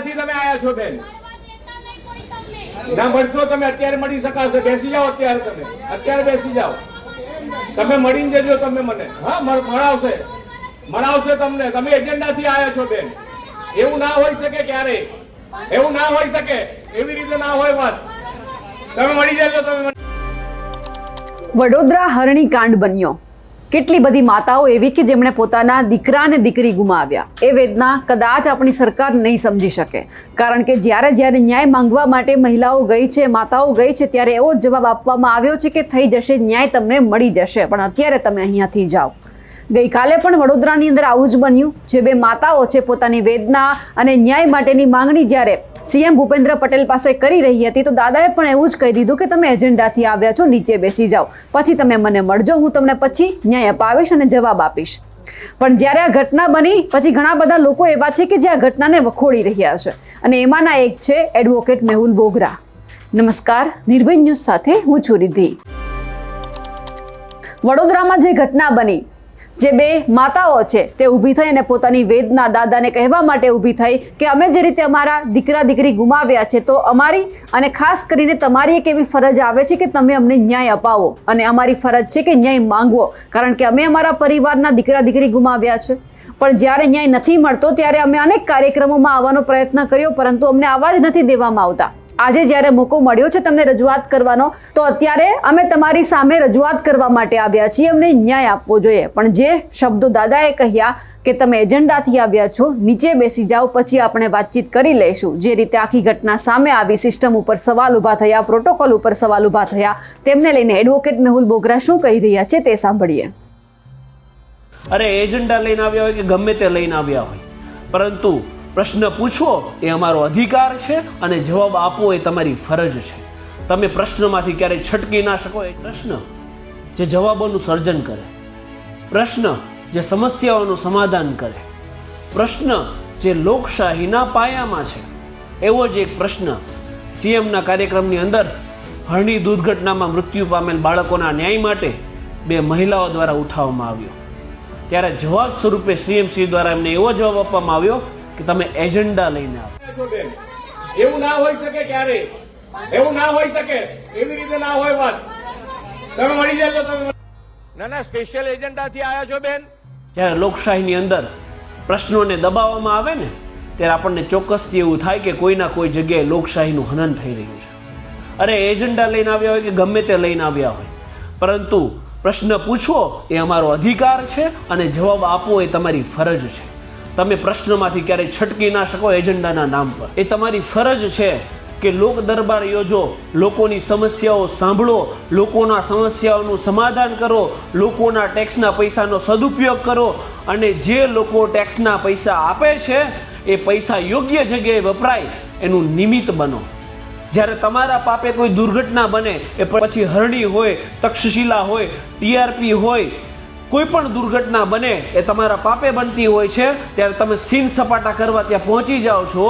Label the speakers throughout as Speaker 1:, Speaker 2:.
Speaker 1: એજન્ડાથી તમે આયા છો બેન. ના મળશો તમે, અત્યારે મળી શકાશે. બેસી જાઓ અત્યારે, તમે અત્યારે બેસી જાઓ. તમે મળીને જજો તમે મને. હા, મળાવશે તમને. તમે એજન્ડાથી આયા છો બેન. એવું ના હોઈ શકે ક્યારે, એવું ના હોઈ શકે, એવી રીતે ના હોય વાત. તમે મળી જજો તમે.
Speaker 2: વડોદરા હરણી કાંડ બન્યો. કેટલી બધી માતાઓ એવી કે જેમણે પોતાના દીકરા અને દીકરી ગુમાવ્યા. એ વેદના કદાચ આપણી સરકાર નહીં સમજી શકે, કારણ કે જ્યારે ન્યાય માંગવા માટે મહિલાઓ ગઈ છે, માતાઓ ગઈ છે, ત્યારે એવો જવાબ આપવામાં આવ્યો છે કે થઈ જશે, ન્યાય તમને મળી જશે, પણ અત્યારે તમે અહીંયાથી જાઓ. ગઈકાલે પણ વડોદરાની અંદર આવું જ બન્યું. જે બે માતાઓ છે પોતાની વેદના અને ન્યાય માટેની માંગણી જ્યારે સીએમ ભૂપેન્દ્ર પટેલ પાસે કરી રહી હતી, તો દાદાએ પણ એવું જ કહી દીધું કે તમે એજન્ડાથી આવ્યા છો, નીચે બેસી જાઓ, પછી તમે મને મળજો, હું તમને પછી ન્યાય અપાવીશ અને જવાબ આપીશ. પણ જ્યારે આ ઘટના બની પછી ઘણા બધા લોકો એવા છે કે જે આ ઘટનાને વખોડી રહ્યા છે, અને એમાંના એક છે એડવોકેટ મેહુલ બોગરા. નમસ્કાર, નિર્ભય ન્યૂઝ સાથે હું છું રિદ્ધિ. વડોદરામાં જે ઘટના બની, જે બે માતાઓ છે તે ઊભી થઈ અને પોતાની વેદના દાદાને કહેવા માટે ઊભી થઈ કે અમે જે રીતે અમારા દીકરા દીકરી ગુમાવ્યા છે, તો અમારી અને ખાસ કરીને તમારી એક એવી ફરજ આવે છે કે તમે અમને ન્યાય અપાવો, અને અમારી ફરજ છે કે ન્યાય માંગવો, કારણ કે અમે અમારા પરિવારના દીકરા દીકરી ગુમાવ્યા છે. પણ જ્યારે ન્યાય નથી મળતો ત્યારે અમે અનેક કાર્યક્રમોમાં આવવાનો પ્રયત્ન કર્યો, પરંતુ અમને આવા જ નથી દેવામાં આવતા. આજે જ્યારે મોકો મળ્યો છે તમને રજૂઆત કરવાનો, તો અત્યારે અમે તમારી સામે રજૂઆત કરવા માટે આવ્યા છીએ. અમને ન્યાય આપવો જોઈએ. પણ જે શબ્દો દાદાએ કહ્યા કે તમે એજન્ડાથી આવ્યા છો, નીચે બેસી જાઓ, પછી આપણે વાતચીત કરી લઈશું. જે રીતે આખી ઘટના સામે આવી, સિસ્ટમ ઉપર સવાલ ઊભા થયા, પ્રોટોકોલ ઉપર સવાલ ઊભા થયા, તેમને લઈને એડવોકેટ મેહુલ બોગરા શું કહી રહ્યા છે તે સાંભળીએ.
Speaker 3: અરે એજન્ડા લઈને આવ્યા હોય કે ગમે તે લઈને આવ્યા હોય, પરંતુ પ્રશ્ન પૂછવો એ અમારો અધિકાર છે અને જવાબ આપવો એ તમારી ફરજ છે. તમે પ્રશ્નમાંથી ક્યારેય છટકી ના શકો. એ પ્રશ્ન જે જવાબોનું સર્જન કરે, પ્રશ્ન જે સમસ્યાઓનું સમાધાન કરે, પ્રશ્ન જે લોકશાહીના પાયામાં છે, એવો જ એક પ્રશ્ન સીએમના કાર્યક્રમની અંદર હરણી દુર્ઘટનામાં મૃત્યુ પામેલ બાળકોના ન્યાય માટે બે મહિલાઓ દ્વારા ઉઠાવવામાં આવ્યો. ત્યારે જવાબ સ્વરૂપે સીએમસી દ્વારા એમને એવો જવાબ આપવામાં આવ્યો કે તમે એજન્ડા લઈને આવો
Speaker 1: છો બેન. એવું ના હોઈ શકે ક્યારે, એવું ના હોઈ શકે, એવી રીતે ના હોય વાત. તમે મળી જજો તમે. ના, સ્પેશિયલ એજન્ડાથી આયા છો બેન.
Speaker 3: જ્યારે લોકશાહીની અંદર પ્રશ્નોને દબાવવામાં આવે ને, ત્યારે આપણને ચોક્કસથી એવું થાય કે કોઈના કોઈ જગ્યાએ લોકશાહીનું હનન થઈ રહ્યું છે. અરે એજન્ડા લઈને આવ્યા હોય કે ગમે તે લઈને આવ્યા હોય, પરંતુ પ્રશ્ન પૂછવો એ અમારો અધિકાર છે અને જવાબ આપવો એ તમારી ફરજ છે. તમે પ્રશ્નમાંથી ક્યારેય છટકી ના શકો એજન્ડાના નામ પર. એ તમારી ફરજ છે કે લોક દરબાર યોજો, લોકોની સમસ્યાઓ સાંભળો, લોકોના સમસ્યાઓનું સમાધાન કરો, લોકોના ટેક્સના પૈસાનો સદુપયોગ કરો, અને જે લોકો ટેક્સના પૈસા આપે છે એ પૈસા યોગ્ય જગ્યાએ વપરાય એનું નિમિત્ત બનો. જ્યારે તમારા પાપે કોઈ દુર્ઘટના બને, એ પછી હરણી હોય, તક્ષશિલા હોય, ટીઆરપી હોય, કોઈ પણ દુર્ઘટના બને એ તમારા પાપે બનતી હોય છે, ત્યારે તમે સીન સપાટા કરવા ત્યાં પહોંચી જાઓ છો,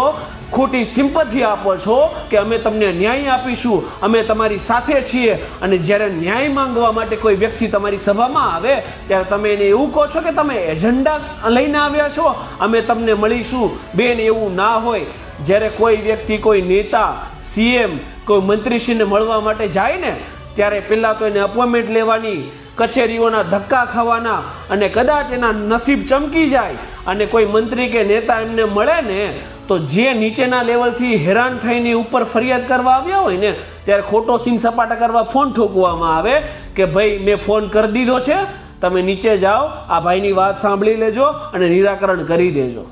Speaker 3: ખોટી સિમ્પથી આપો છો કે અમે તમને ન્યાય આપીશું, અમે તમારી સાથે છીએ. અને જ્યારે ન્યાય માંગવા માટે કોઈ વ્યક્તિ તમારી સભામાં આવે ત્યારે તમે એને એવું કહો છો કે તમે એજન્ડા લઈને આવ્યા છો, અમે તમને મળીશું. બેન, એવું ના હોય. જ્યારે કોઈ વ્યક્તિ, કોઈ નેતા, સીએમ, કોઈ મંત્રીશ્રીને મળવા માટે જાય ને, ત્યારે પહેલાં તો એને અપોઇન્ટમેન્ટ લેવાની, કચેરીઓના ધક્કા ખાવાના, અને કદાચ એના નસીબ ચમકી જાય અને કોઈ મંત્રી કે નેતા એમને મળે ને, તો જે નીચેના લેવલથી હેરાન થઈને ઉપર ફરિયાદ કરવા આવ્યા હોય ને, ત્યારે ખોટો સીન સપાટા કરવા ફોન ઠોકવામાં આવે કે ભાઈ મેં ફોન કરી દીધો છે, તમે નીચે જાઓ, આ ભાઈની વાત સાંભળી લેજો અને નિરાકરણ કરી દેજો.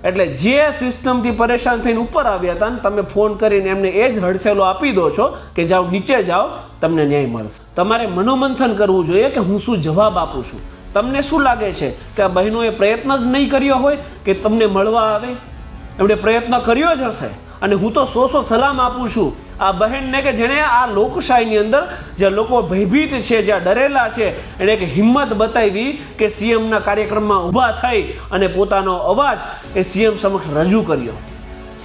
Speaker 3: એટલે જે સિસ્ટમથી પરેશાન થઈને ઉપર આવ્યા હતા ને, તમે ફોન કરીને એમને એ જ હડસેલો આપી દો છો કે જાઓ, નીચે જાઓ, તમને ન્યાય મળશે. તમારે મનોમંથન કરવું જોઈએ કે હું શું જવાબ આપું છું. તમને શું લાગે છે કે આ બહેનોએ પ્રયત્ન જ નહીં કર્યો હોય કે તમને મળવા આવે? એમણે પ્રયત્ન કર્યો જ હશે. અને હું તો 100 સલામ આપું છું આ બહેનને કે જેણે આ લોકશાહીની અંદર જે લોકો ભયભીત છે, જ્યાં ડરેલા છે, એણે એક હિંમત બતાવી કે સીએમના કાર્યક્રમમાં ઊભા થઈ અને પોતાનો અવાજ એ સીએમ સમક્ષ રજૂ કર્યો.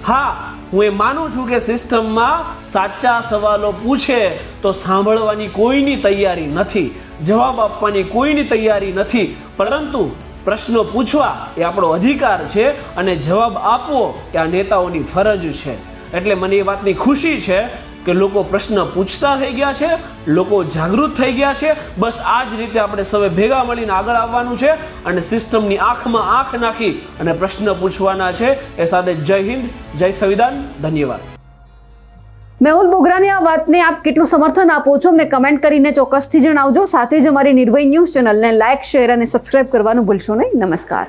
Speaker 3: હા, હું એ માનું છું કે સિસ્ટમમાં સાચા સવાલો પૂછે તો સાંભળવાની કોઈની તૈયારી નથી, જવાબ આપવાની કોઈની તૈયારી નથી, પરંતુ પ્રશ્નો પૂછવા એ આપણો અધિકાર છે અને જવાબ આપવો એ આ નેતાઓની ફરજ છે. એટલે મને એ વાતની ખુશી છે કે લોકો પ્રશ્ન પૂછતા થઈ ગયા છે, લોકો જાગૃત થઈ ગયા છે. બસ આ જ રીતે આપણે સૌએ ભેગા મળીને આગળ આવવાનું છે અને સિસ્ટમની આંખમાં આંખ નાખી અને પ્રશ્ન પૂછવાના છે. એ સાથે જય હિન્દ, જય સંવિધાન, ધન્યવાદ.
Speaker 2: મેહુલ બોગરાની આ વાતને આપ કેટલું સમર્થન આપો છો અમને કમેન્ટ કરીને ચોક્કસથી જણાવજો. સાથે જ અમારી નિર્ભય ન્યૂઝ ચેનલને લાઇક, શેર અને સબસ્ક્રાઇબ કરવાનું ભૂલશો નહીં. નમસ્કાર.